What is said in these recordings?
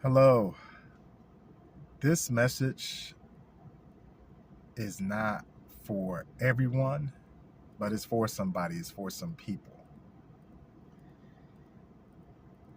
Hello. This message is not for everyone, but it's for somebody, it's for some people.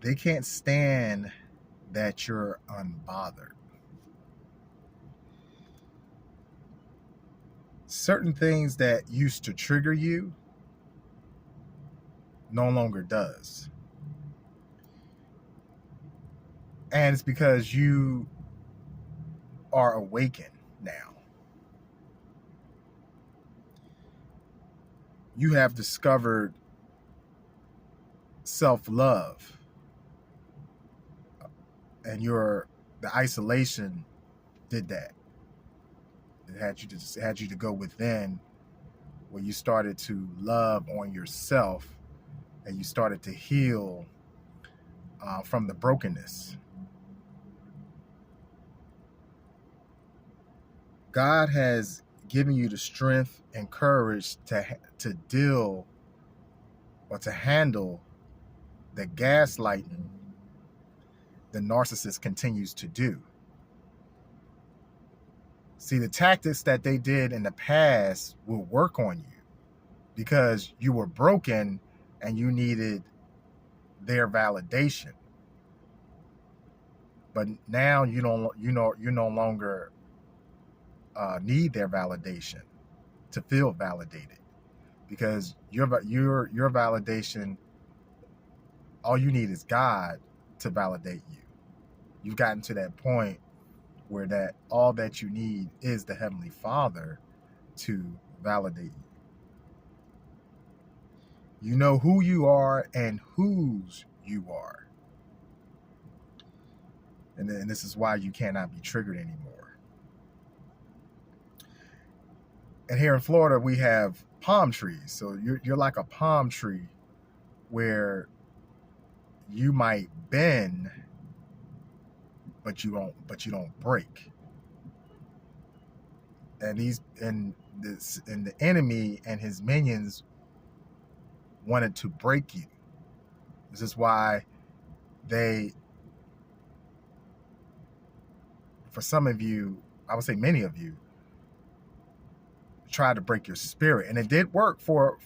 They can't stand that you're unbothered. Certain things that used to trigger you no longer does. And it's because you are awakened now. You have discovered self-love, and the isolation did that. It had you to go within, where you started to love on yourself and you started to heal from the brokenness. God has given you the strength and courage to deal or to handle the gaslighting the narcissist continues to do. See, the tactics that they did in the past will work on you because you were broken and you needed their validation. But now you no longer need their validation to feel validated, because your validation, all you need is God to validate you. You've gotten to that point where that all that you need is the Heavenly Father to validate you. You know who you are and whose you are. And this is why you cannot be triggered anymore. And here in Florida, we have palm trees. So you're like a palm tree where you might bend, but you don't break. And the enemy and his minions wanted to break you. This is why for some of you, I would say many of you, tried to break your spirit, and it did work for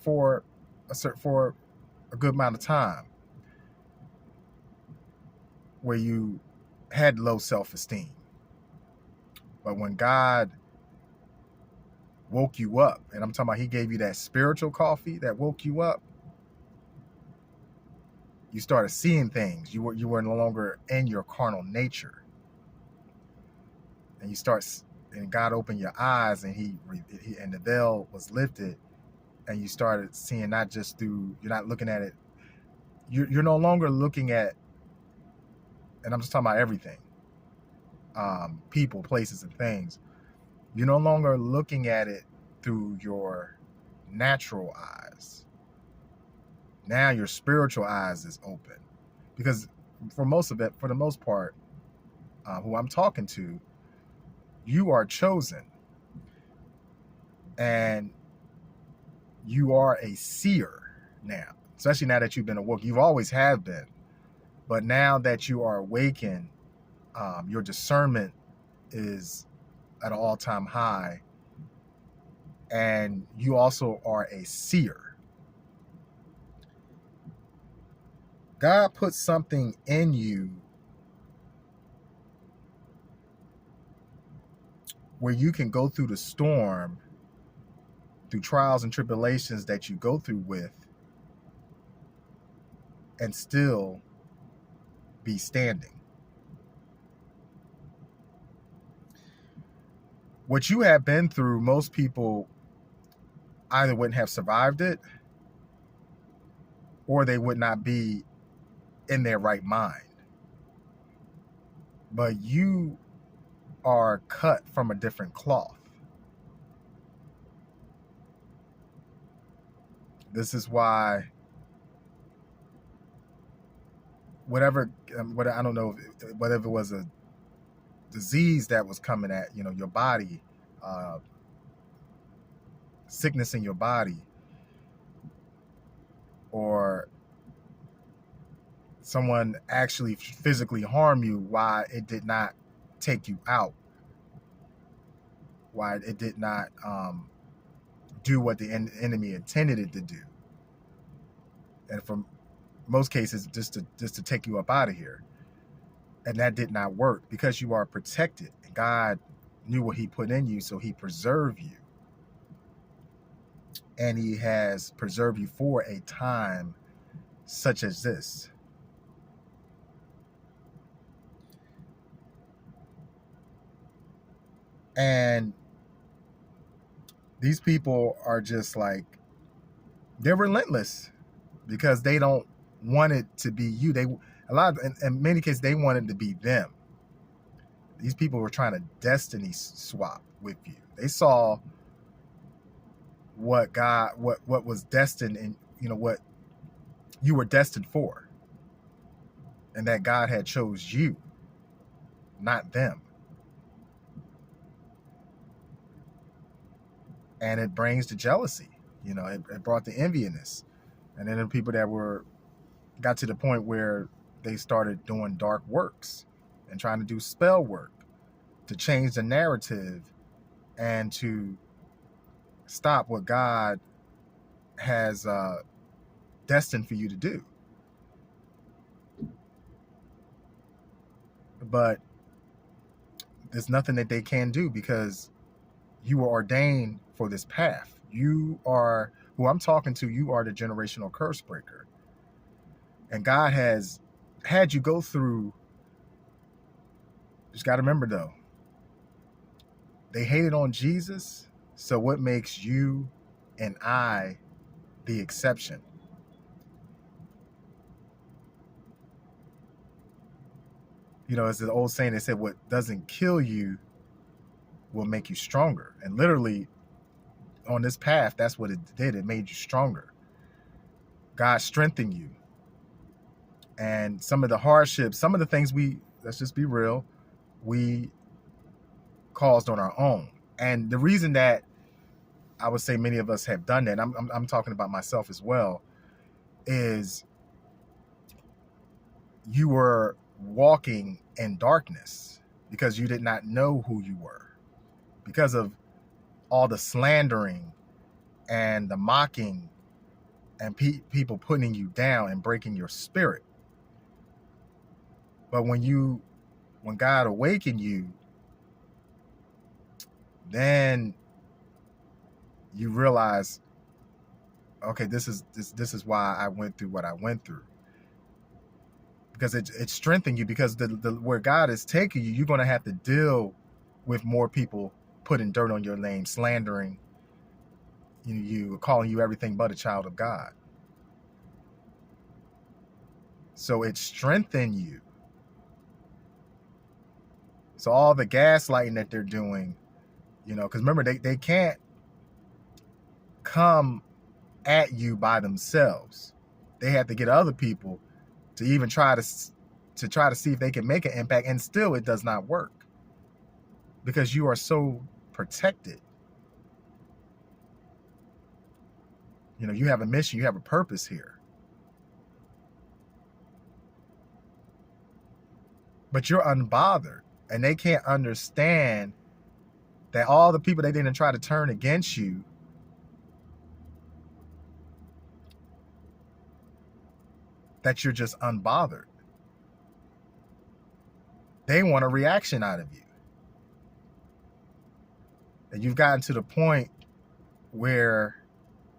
a good amount of time, where you had low self-esteem. But when God woke you up, and I'm talking about He gave you that spiritual coffee that woke you up, you started seeing things. You were no longer in your carnal nature, and God opened your eyes, and and the veil was lifted, and you started seeing not just through. You're not looking at it. You're no longer looking at, and I'm just talking about everything. People, places, and things. You're no longer looking at it through your natural eyes. Now your spiritual eyes is open, because for the most part, who I'm talking to, you are chosen, and you are a seer now. Especially now that you've been awoke. You've always have been, but now that you are awakened, your discernment is at an all-time high, and you also are a seer. God put something in you where you can go through the storm, through trials and tribulations that you go through with, and still be standing. What you have been through, most people either wouldn't have survived it, or they would not be in their right mind. But you are cut from a different cloth. This is why whatever I don't know, whatever it was a disease that was coming at your body, sickness in your body, or someone actually physically harm you, why it did not take you out, why it did not do what the enemy intended it to do, and for most cases just to take you up out of here. And that did not work because you are protected. God knew what he put in you, so he preserved you, and he has preserved you for a time such as this. And these people are just like, they're relentless because they don't want it to be you. In many cases, they wanted to be them. These people were trying to destiny swap with you. They saw what was destined, and what you were destined for, and that God had chose you, not them. And it brings the jealousy. It brought the enviness. And then the people that got to the point where they started doing dark works and trying to do spell work to change the narrative and to stop what God has destined for you to do. But there's nothing that they can do because you were ordained for this path. You are who I'm talking to. You are the generational curse breaker. And God has had you go through. Just got to remember, though, they hated on Jesus. So what makes you and I the exception? It's the old saying, they said, what doesn't kill you will make you stronger. And literally on this path, that's what it did. It made you stronger. God strengthened you. And some of the hardships, some of the things let's just be real, we caused on our own. And the reason that I would say many of us have done that, I'm talking about myself as well, is you were walking in darkness because you did not know who you were, because of all the slandering and the mocking and people putting you down and breaking your spirit. But when God awakened you, then you realize, okay, this is why I went through what I went through. Because it strengthened you, because the where God is taking you, you're going to have to deal with more people putting dirt on your name, slandering you, calling you everything but a child of God. So it strengthened you. So all the gaslighting that they're doing, because remember, they can't come at you by themselves. They have to get other people to even try to see if they can make an impact, and still it does not work because you are so protected. You have a mission, you have a purpose here. But you're unbothered, and they can't understand that all the people they didn't try to turn against you, that you're just unbothered. They want a reaction out of you. And you've gotten to the point where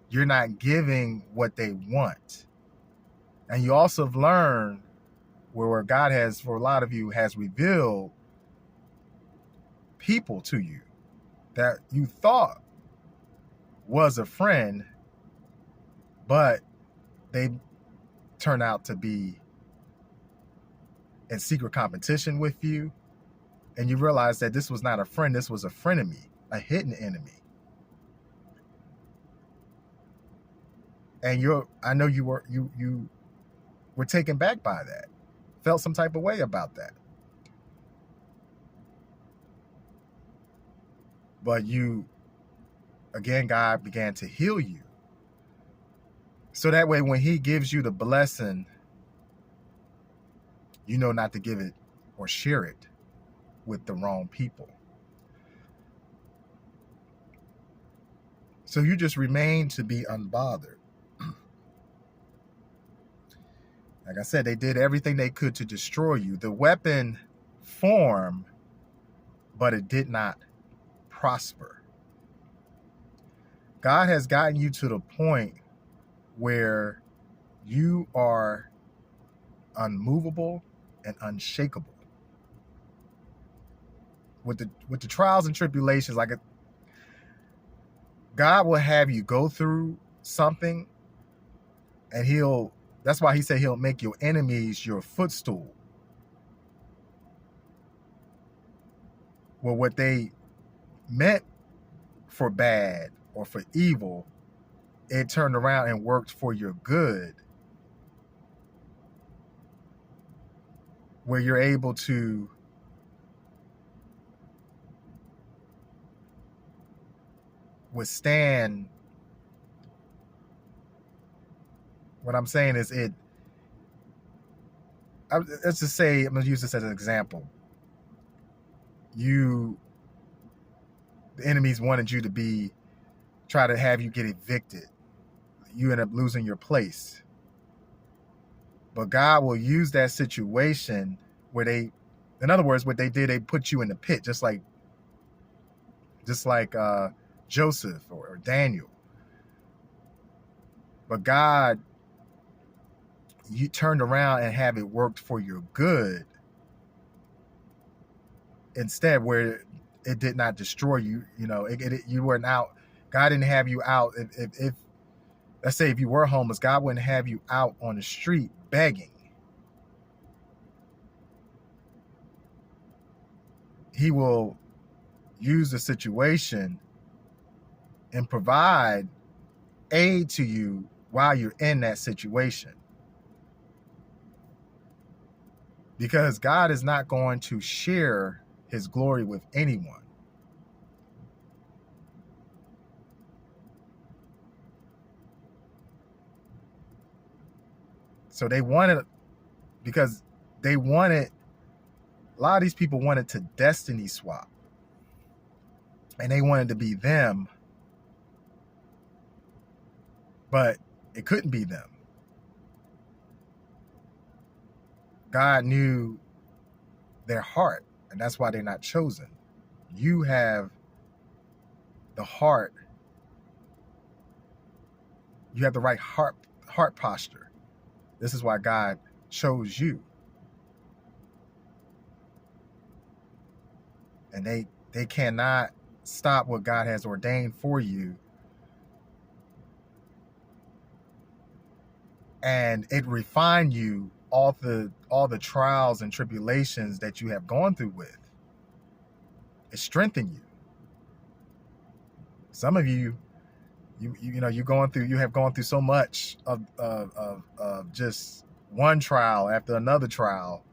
you're not giving what they want. And you also have learned where God has, for a lot of you, has revealed people to you that you thought was a friend, but they turn out to be in secret competition with you. And you realize that this was not a friend, this was a frenemy, a hidden enemy. And I know you were taken back by that, felt some type of way about that. But again, God began to heal you. So that way, when he gives you the blessing you know not to give it or share it with the wrong people. So you just remain to be unbothered. Like I said, they did everything they could to destroy you. The weapon formed, but it did not prosper. God has gotten you to the point where you are unmovable and unshakable. With the trials and tribulations, God will have you go through something, and that's why he said he'll make your enemies your footstool. Well, what they meant for bad or for evil, it turned around and worked for your good, where you're able to withstand. What I'm saying is let's just say, I'm going to use this as an example. The enemies wanted you to try to have you get evicted. You end up losing your place. But God will use that situation where in other words, what they did, they put you in the pit, just like Joseph or Daniel. But God, you turned around and have it worked for your good instead, where it did not destroy you. You weren't out. God didn't have you out. If let's say if you were homeless, God wouldn't have you out on the street begging. He will use the situation and provide aid to you while you're in that situation. Because God is not going to share his glory with anyone. So a lot of these people wanted to destiny swap. And they wanted to be them, but it couldn't be them. God knew their heart, and that's why they're not chosen. You have the heart. You have the right heart posture. This is why God chose you. And they cannot stop what God has ordained for you. And it refined you, all the trials and tribulations that you have gone through with. It strengthened you. Some of you have gone through so much of just one trial after another trial,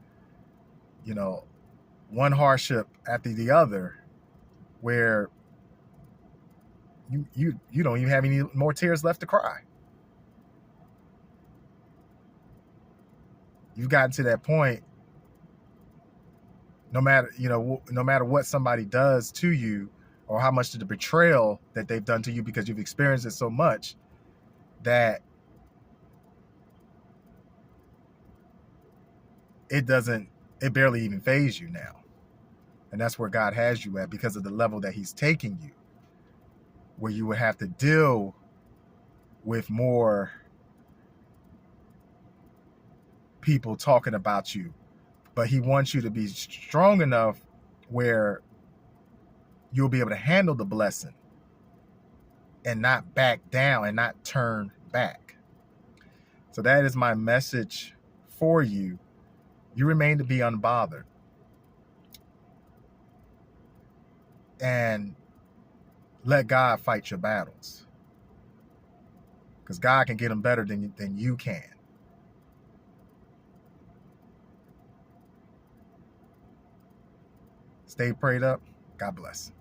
one hardship after the other, where you don't even have any more tears left to cry. You've gotten to that point. No matter what somebody does to you, or how much of the betrayal that they've done to you, because you've experienced it so much that it barely even phases you now. And that's where God has you at, because of the level that he's taking you, where you would have to deal with more people talking about you. But he wants you to be strong enough where you'll be able to handle the blessing and not back down and not turn back. So that is my message for you. You remain to be unbothered. And let God fight your battles. Because God can get them better than you can. Stay prayed up. God bless.